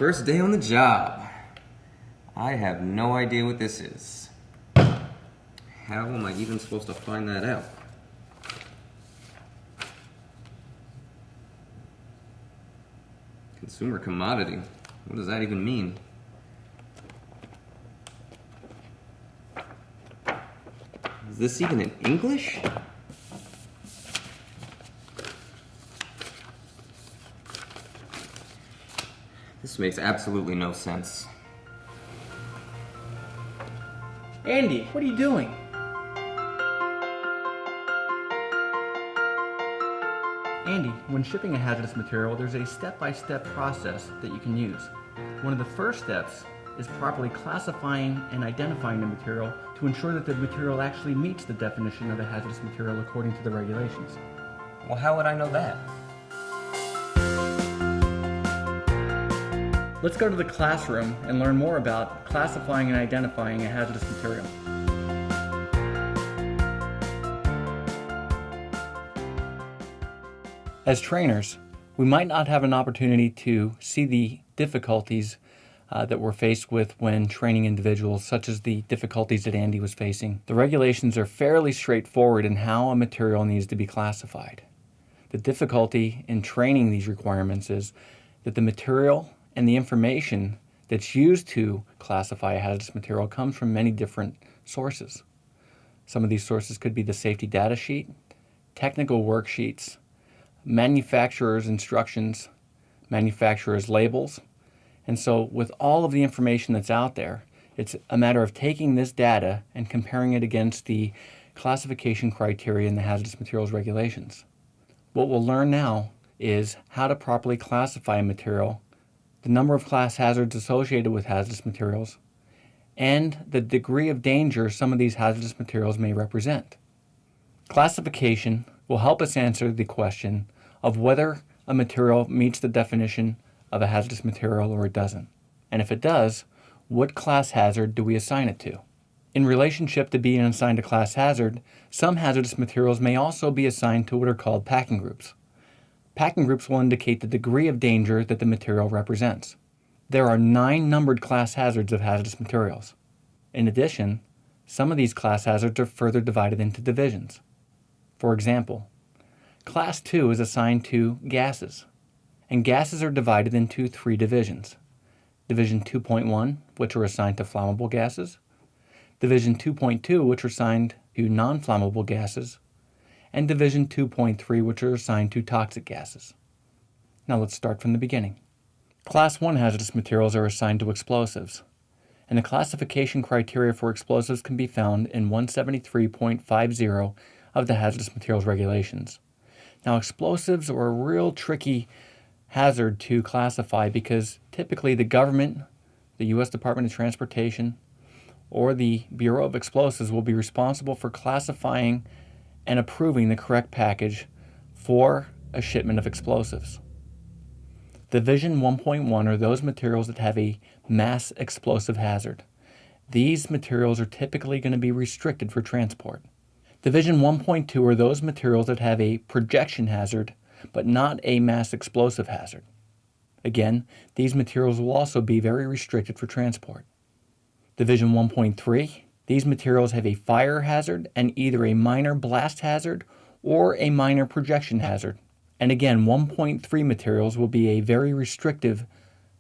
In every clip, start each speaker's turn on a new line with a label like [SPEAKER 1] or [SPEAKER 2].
[SPEAKER 1] First day on the job. I have no idea what this is. How am I even supposed to find that out? Consumer commodity. What does that even mean? Is this even in English? This makes absolutely no sense.
[SPEAKER 2] Andy, what are you doing? Andy, when shipping a hazardous material, there's a step-by-step process that you can use. One of the first steps is properly classifying and identifying the material to ensure that the material actually meets the definition of a hazardous material according to the regulations.
[SPEAKER 1] Well, how would I know that?
[SPEAKER 2] Let's go to the classroom and learn more about classifying and identifying a hazardous material. As trainers, we might not have an opportunity to see the difficulties that we're faced with when training individuals, such as the difficulties that Andy was facing. The regulations are fairly straightforward in how a material needs to be classified. The difficulty in training these requirements is that the material and the information that's used to classify a hazardous material comes from many different sources. Some of these sources could be the safety data sheet, technical worksheets, manufacturer's instructions, manufacturer's labels. And so with all of the information that's out there, it's a matter of taking this data and comparing it against the classification criteria in the hazardous materials regulations. What we'll learn now is how to properly classify a material, the number of class hazards associated with hazardous materials, and the degree of danger some of these hazardous materials may represent. Classification will help us answer the question of whether a material meets the definition of a hazardous material or it doesn't. And if it does, what class hazard do we assign it to? In relationship to being assigned a class hazard, some hazardous materials may also be assigned to what are called packing groups. Packing groups will indicate the degree of danger that the material represents. There are 9 numbered class hazards of hazardous materials. In addition, some of these class hazards are further divided into divisions. For example, Class 2 is assigned to gases, and gases are divided into 3 divisions. Division 2.1, which are assigned to flammable gases, Division 2.2, which are assigned to non-flammable gases, and Division 2.3, which are assigned to toxic gases. Now let's start from the beginning. Class 1 hazardous materials are assigned to explosives, and the classification criteria for explosives can be found in 173.50 of the Hazardous Materials Regulations. Now, explosives are a real tricky hazard to classify because typically the government, the U.S. Department of Transportation, or the Bureau of Explosives will be responsible for classifying and approving the correct package for a shipment of explosives. Division 1.1 are those materials that have a mass explosive hazard. These materials are typically going to be restricted for transport. Division 1.2 are those materials that have a projection hazard, but not a mass explosive hazard. Again, these materials will also be very restricted for transport. Division 1.3, these materials have a fire hazard and either a minor blast hazard or a minor projection hazard. And again, 1.3 materials will be a very restrictive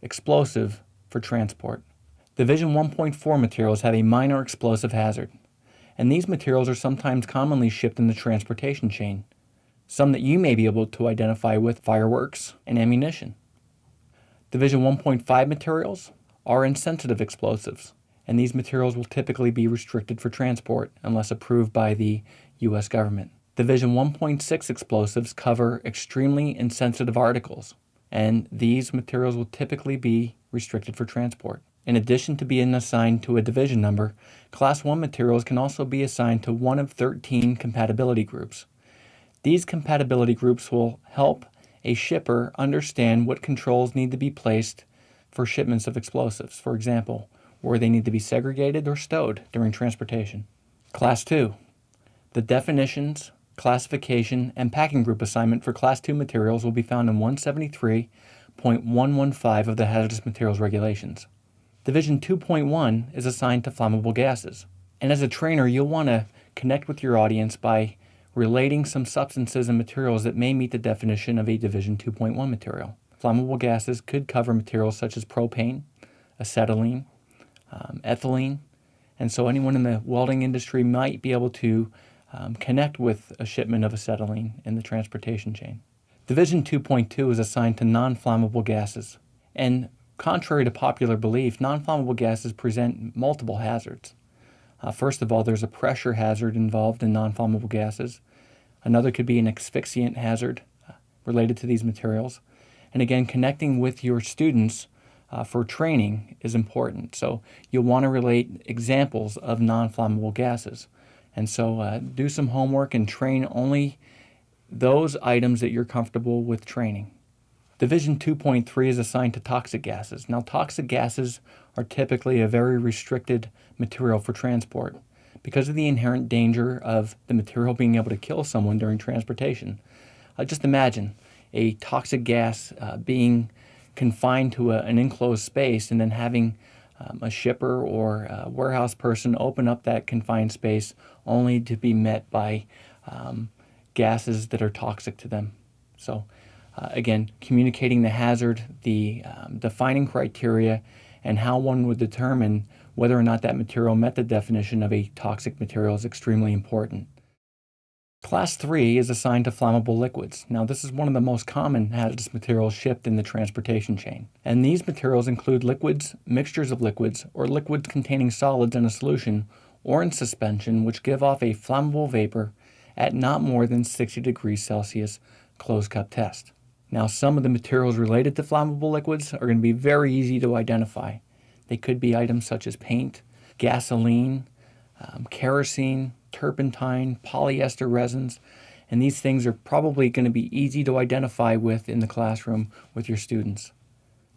[SPEAKER 2] explosive for transport. Division 1.4 materials have a minor explosive hazard, and these materials are sometimes commonly shipped in the transportation chain, some that you may be able to identify with fireworks and ammunition. Division 1.5 materials are insensitive explosives, and these materials will typically be restricted for transport unless approved by the U.S. government. Division 1.6 explosives cover extremely insensitive articles, and these materials will typically be restricted for transport. In addition to being assigned to a division number, Class 1 materials can also be assigned to one of 13 compatibility groups. These compatibility groups will help a shipper understand what controls need to be placed for shipments of explosives. For example, where they need to be segregated or stowed during transportation. Class 2. The definitions, classification, and packing group assignment for Class 2 materials will be found in 173 2.115 of the Hazardous Materials Regulations. Division 2.1 is assigned to flammable gases. And as a trainer, you'll want to connect with your audience by relating some substances and materials that may meet the definition of a Division 2.1 material. Flammable gases could cover materials such as propane, acetylene, ethylene, and so anyone in the welding industry might be able to connect with a shipment of acetylene in the transportation chain. Division 2.2 is assigned to non-flammable gases, and contrary to popular belief, non-flammable gases present multiple hazards. First of all, there's a pressure hazard involved in non-flammable gases. Another could be an asphyxiant hazard related to these materials. And again, connecting with your students for training is important. So you'll want to relate examples of non-flammable gases. And so do some homework and train only those items that you're comfortable with training. Division 2.3 is assigned to toxic gases. Now, toxic gases are typically a very restricted material for transport because of the inherent danger of the material being able to kill someone during transportation. Just imagine a toxic gas being confined to an enclosed space and then having a shipper or a warehouse person open up that confined space only to be met by gases that are toxic to them. So again, communicating the hazard, the defining criteria, and how one would determine whether or not that material met the definition of a toxic material is extremely important. Class 3 is assigned to flammable liquids. Now, this is one of the most common hazardous materials shipped in the transportation chain. And these materials include liquids, mixtures of liquids, or liquids containing solids in a solution or in suspension which give off a flammable vapor at not more than 60 degrees Celsius closed cup test. Now, some of the materials related to flammable liquids are going to be very easy to identify. They could be items such as paint, gasoline, kerosene, turpentine, polyester resins, and these things are probably going to be easy to identify with in the classroom with your students.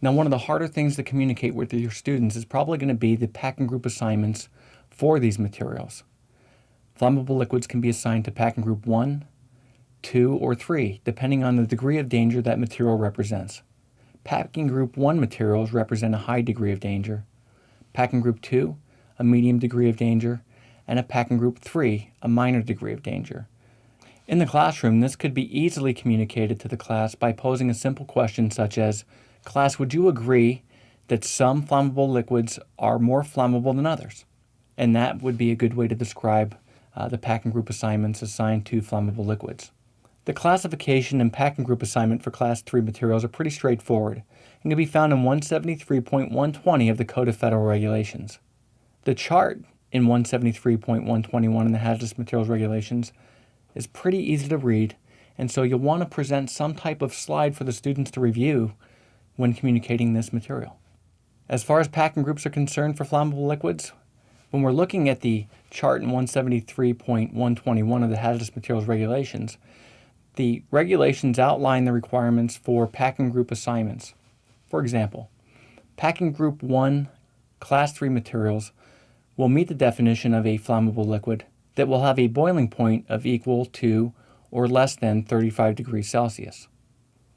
[SPEAKER 2] Now, one of the harder things to communicate with your students is probably going to be the packing group assignments for these materials. Flammable liquids can be assigned to packing group 1, 2, or 3, depending on the degree of danger that material represents. Packing group 1 materials represent a high degree of danger, packing group 2, a medium degree of danger, and a packing group 3, a minor degree of danger. In the classroom, this could be easily communicated to the class by posing a simple question such as, "Class, would you agree that some flammable liquids are more flammable than others?" And that would be a good way to describe the packing group assignments assigned to flammable liquids. The classification and packing group assignment for Class 3 materials are pretty straightforward and can be found in 173.120 of the Code of Federal Regulations. The chart in 173.121 in the Hazardous Materials Regulations is pretty easy to read, and so you'll want to present some type of slide for the students to review when communicating this material. As far as packing groups are concerned for flammable liquids, when we're looking at the chart in 173.121 of the Hazardous Materials Regulations, the regulations outline the requirements for packing group assignments. For example, packing group 1 Class 3 materials will meet the definition of a flammable liquid that will have a boiling point of equal to or less than 35 degrees Celsius.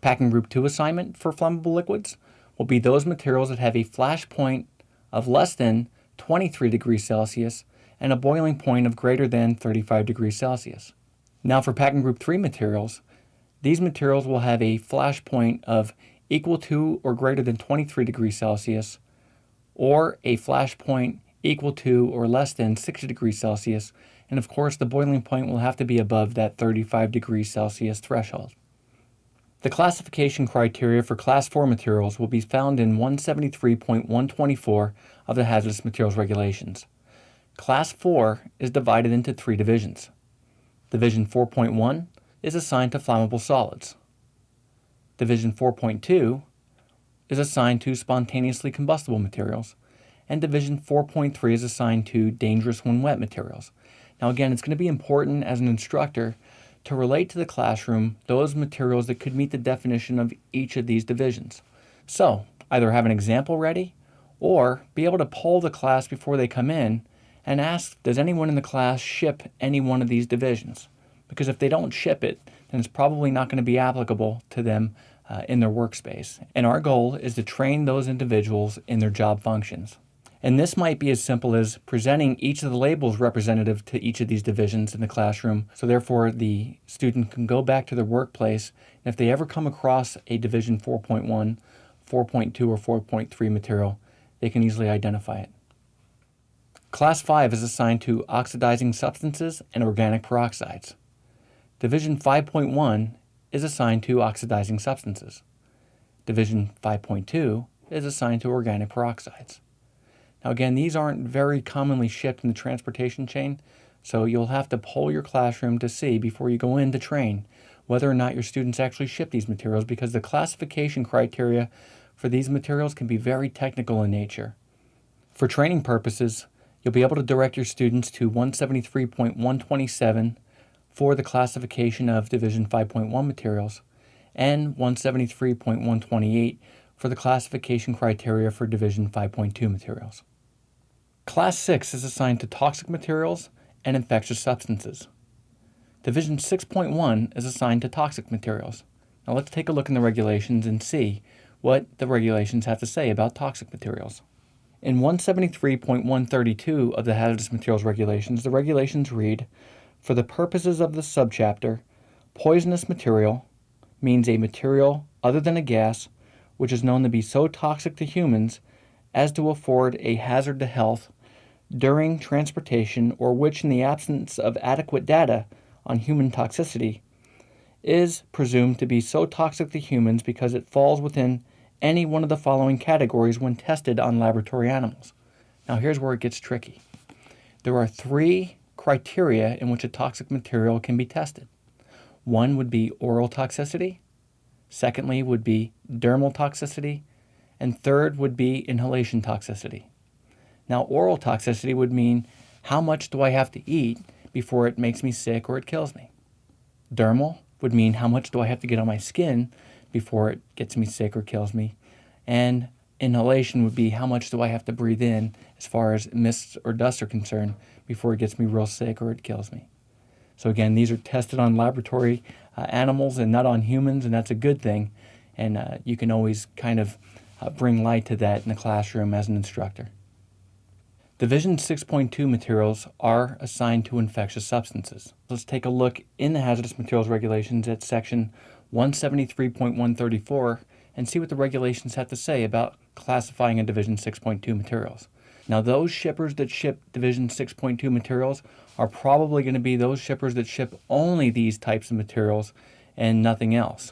[SPEAKER 2] Packing group 2 assignment for flammable liquids will be those materials that have a flash point of less than 23 degrees Celsius and a boiling point of greater than 35 degrees Celsius. Now for packing group 3 materials, these materials will have a flash point of equal to or greater than 23 degrees Celsius or a flash point equal to or less than 60 degrees Celsius, and of course the boiling point will have to be above that 35 degrees Celsius threshold. The classification criteria for Class 4 materials will be found in 173.124 of the Hazardous Materials Regulations. Class 4 is divided into 3 divisions. Division 4.1 is assigned to flammable solids. Division 4.2 is assigned to spontaneously combustible materials, and Division 4.3 is assigned to dangerous when wet materials. Now again, it's going to be important as an instructor to relate to the classroom those materials that could meet the definition of each of these divisions. So, either have an example ready or be able to poll the class before they come in and ask, does anyone in the class ship any one of these divisions? Because if they don't ship it, then it's probably not going to be applicable to them in their workspace. And our goal is to train those individuals in their job functions. And this might be as simple as presenting each of the labels representative to each of these divisions in the classroom, so therefore the student can go back to their workplace, and if they ever come across a Division 4.1, 4.2, or 4.3 material, they can easily identify it. Class 5 is assigned to oxidizing substances and organic peroxides. Division 5.1 is assigned to oxidizing substances. Division 5.2 is assigned to organic peroxides. Now again, these aren't very commonly shipped in the transportation chain, so you'll have to poll your classroom to see before you go in to train whether or not your students actually ship these materials, because the classification criteria for these materials can be very technical in nature. For training purposes, you'll be able to direct your students to 173.127 for the classification of Division 5.1 materials and 173.128 for the classification criteria for Division 5.2 materials. Class 6 is assigned to toxic materials and infectious substances. Division 6.1 is assigned to toxic materials. Now let's take a look in the regulations and see what the regulations have to say about toxic materials. In 173.132 of the Hazardous Materials Regulations, the regulations read, "For the purposes of this subchapter, poisonous material means a material other than a gas which is known to be so toxic to humans as to afford a hazard to health during transportation, or which, in the absence of adequate data on human toxicity, is presumed to be so toxic to humans because it falls within any one of the following categories when tested on laboratory animals." Now here's where it gets tricky. There are 3 criteria in which a toxic material can be tested. One would be oral toxicity, secondly would be dermal toxicity, and third would be inhalation toxicity. Now, oral toxicity would mean how much do I have to eat before it makes me sick or it kills me. Dermal would mean how much do I have to get on my skin before it gets me sick or kills me. And inhalation would be how much do I have to breathe in as far as mists or dust are concerned before it gets me real sick or it kills me. So again, these are tested on laboratory animals and not on humans, and that's a good thing. And you can always kind of bring light to that in the classroom as an instructor. Division 6.2 materials are assigned to infectious substances. Let's take a look in the Hazardous Materials Regulations at section 173.134 and see what the regulations have to say about classifying a Division 6.2 materials. Now, those shippers that ship Division 6.2 materials are probably going to be those shippers that ship only these types of materials and nothing else.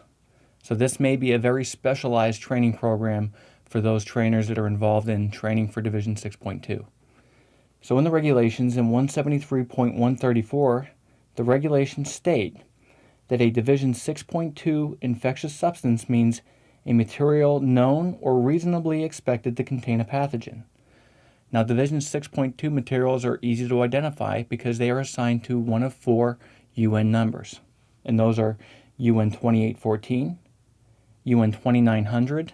[SPEAKER 2] So this may be a very specialized training program for those trainers that are involved in training for Division 6.2. So in the regulations in 173.134, the regulations state that a Division 6.2 infectious substance means a material known or reasonably expected to contain a pathogen. Now, Division 6.2 materials are easy to identify because they are assigned to one of 4 UN numbers, and those are UN 2814, UN 2900,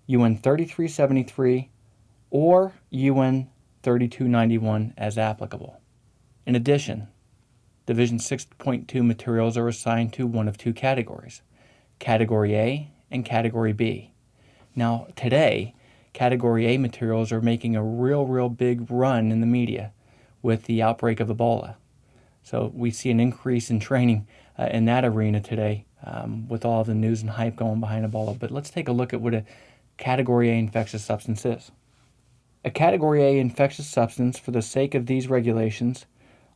[SPEAKER 2] UN 3373, or UN 3291 as applicable. In addition, Division 6.2 materials are assigned to one of 2 categories, Category A and Category B. Now, today, Category A materials are making a real big run in the media with the outbreak of Ebola. So we see an increase in training in that arena today with all of the news and hype going behind Ebola. But let's take a look at what a Category A infectious substance is. A Category A infectious substance, for the sake of these regulations,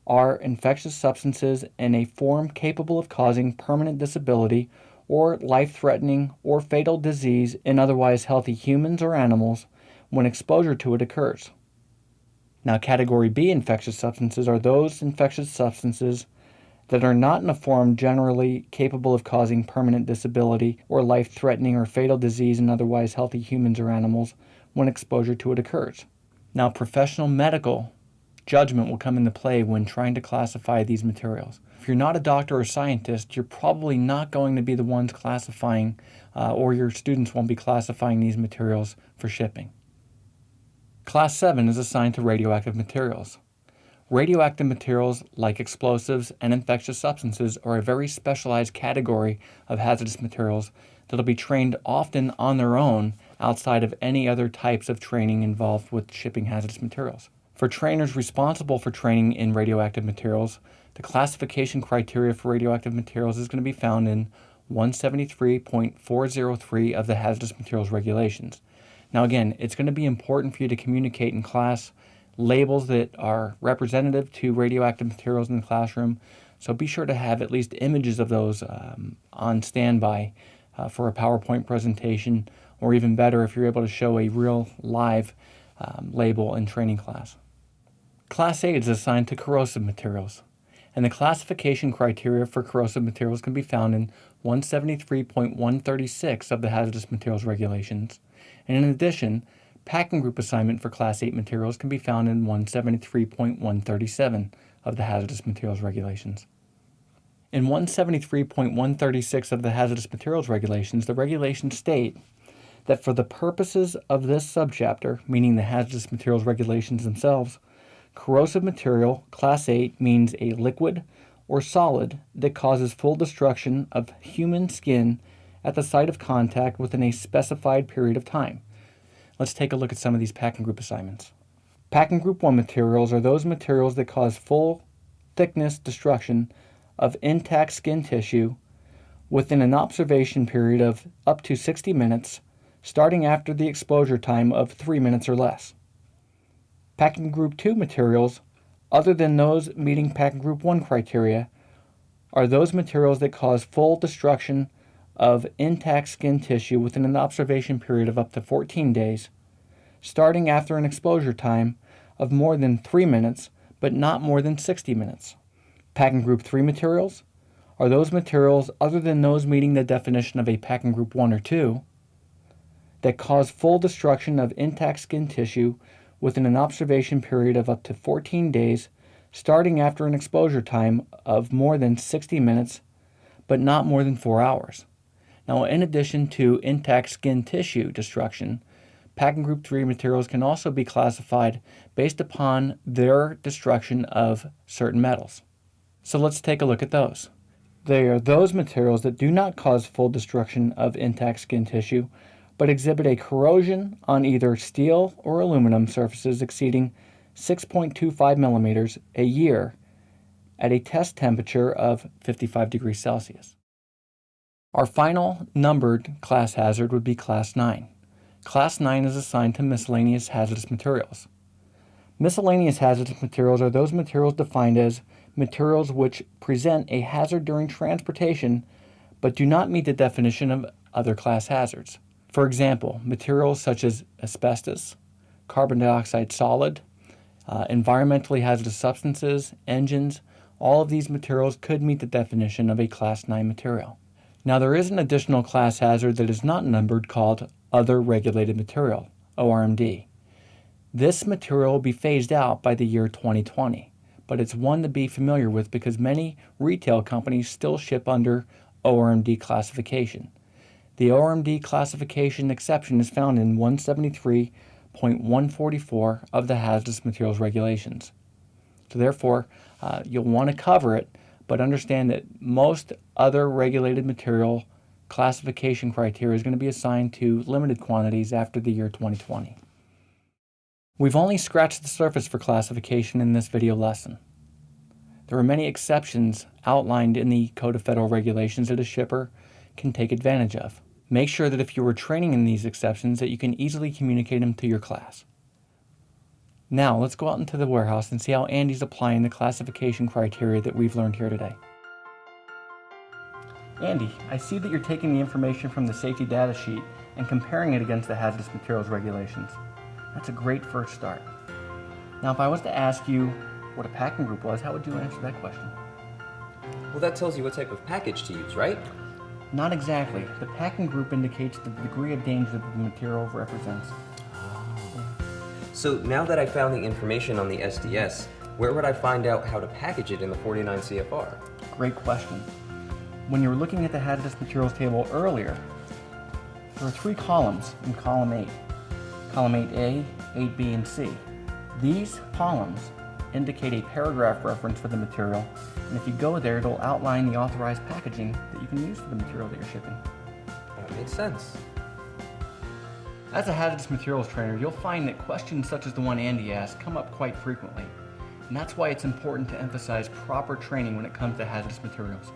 [SPEAKER 2] are infectious substances in a form capable of causing permanent disability or life-threatening or fatal disease in otherwise healthy humans or animals when exposure to it occurs. Now, Category B infectious substances are those infectious substances that are not in a form generally capable of causing permanent disability or life-threatening or fatal disease in otherwise healthy humans or animals when exposure to it occurs. Now, professional medical judgment will come into play when trying to classify these materials. If you're not a doctor or scientist, you're probably not going to be the ones classifying, or your students won't be classifying these materials for shipping. Class 7 is assigned to radioactive materials. Radioactive materials, like explosives and infectious substances, are a very specialized category of hazardous materials that'll be trained often on their own outside of any other types of training involved with shipping hazardous materials. For trainers responsible for training in radioactive materials, the classification criteria for radioactive materials is going to be found in 173.403 of the Hazardous Materials Regulations. Now again, it's going to be important for you to communicate in class labels that are representative to radioactive materials in the classroom, so be sure to have at least images of those on standby for a PowerPoint presentation, or even better if you're able to show a real live label in training class. Class 8 is assigned to corrosive materials, and the classification criteria for corrosive materials can be found in 173.136 of the Hazardous Materials Regulations, and in addition, packing group assignment for Class 8 materials can be found in 173.137 of the Hazardous Materials Regulations. In 173.136 of the Hazardous Materials Regulations, the regulations state that for the purposes of this subchapter, meaning the Hazardous Materials Regulations themselves, corrosive material, Class 8, means a liquid or solid that causes full destruction of human skin at the site of contact within a specified period of time. Let's take a look at some of these packing group assignments. Packing group 1 materials are those materials that cause full thickness destruction of intact skin tissue within an observation period of up to 60 minutes, starting after the exposure time of 3 minutes or less. Packing group 2 materials, other than those meeting packing group 1 criteria, are those materials that cause full destruction of intact skin tissue within an observation period of up to 14 days, starting after an exposure time of more than 3 minutes, but not more than 60 minutes. Packing group 3 materials are those materials, other than those meeting the definition of a packing group 1 or 2, that cause full destruction of intact skin tissue within an observation period of up to 14 days, starting after an exposure time of more than 60 minutes, but not more than 4 hours. Now, in addition to intact skin tissue destruction, packing group 3 materials can also be classified based upon their destruction of certain metals. So let's take a look at those. They are those materials that do not cause full destruction of intact skin tissue, but exhibit a corrosion on either steel or aluminum surfaces exceeding 6.25 millimeters a year at a test temperature of 55 degrees Celsius. Our final numbered class hazard would be Class 9. Class 9 is assigned to miscellaneous hazardous materials. Miscellaneous hazardous materials are those materials defined as materials which present a hazard during transportation but do not meet the definition of other class hazards. For example, materials such as asbestos, carbon dioxide solid, environmentally hazardous substances, engines, all of these materials could meet the definition of a Class 9 material. Now, there is an additional class hazard that is not numbered called Other Regulated Material, ORMD. This material will be phased out by the year 2020, but it's one to be familiar with because many retail companies still ship under ORMD classification. The ORMD classification exception is found in 173.144 of the Hazardous Materials Regulations. So therefore, you'll want to cover it, but understand that most other regulated material classification criteria is going to be assigned to limited quantities after the year 2020. We've only scratched the surface for classification in this video lesson. There are many exceptions outlined in the Code of Federal Regulations that a shipper can take advantage of. Make sure that if you were training in these exceptions that you can easily communicate them to your class. Now let's go out into the warehouse and see how Andy's applying the classification criteria that we've learned here today. Andy, I see that you're taking the information from the safety data sheet and comparing it against the Hazardous Materials Regulations. That's a great first start. Now if I was to ask you what a packing group was, how would you answer that question?
[SPEAKER 1] Well, that tells you what type of package to use, right?
[SPEAKER 2] Not exactly. The packing group indicates the degree of danger that the material represents.
[SPEAKER 1] So now that I found the information on the SDS, where would I find out how to package it in the 49 CFR?
[SPEAKER 2] Great question. When you were looking at the hazardous materials table earlier, there are 3 columns in column 8. Column 8A, 8B, and C. These columns indicate a paragraph reference for the material, and if you go there, it'll outline the authorized packaging that you can use for the material that you're shipping.
[SPEAKER 1] That makes makes sense.
[SPEAKER 2] As a hazardous materials trainer, you'll find that questions such as the one Andy asked come up quite frequently. And that's why it's important to emphasize proper training when it comes to hazardous materials.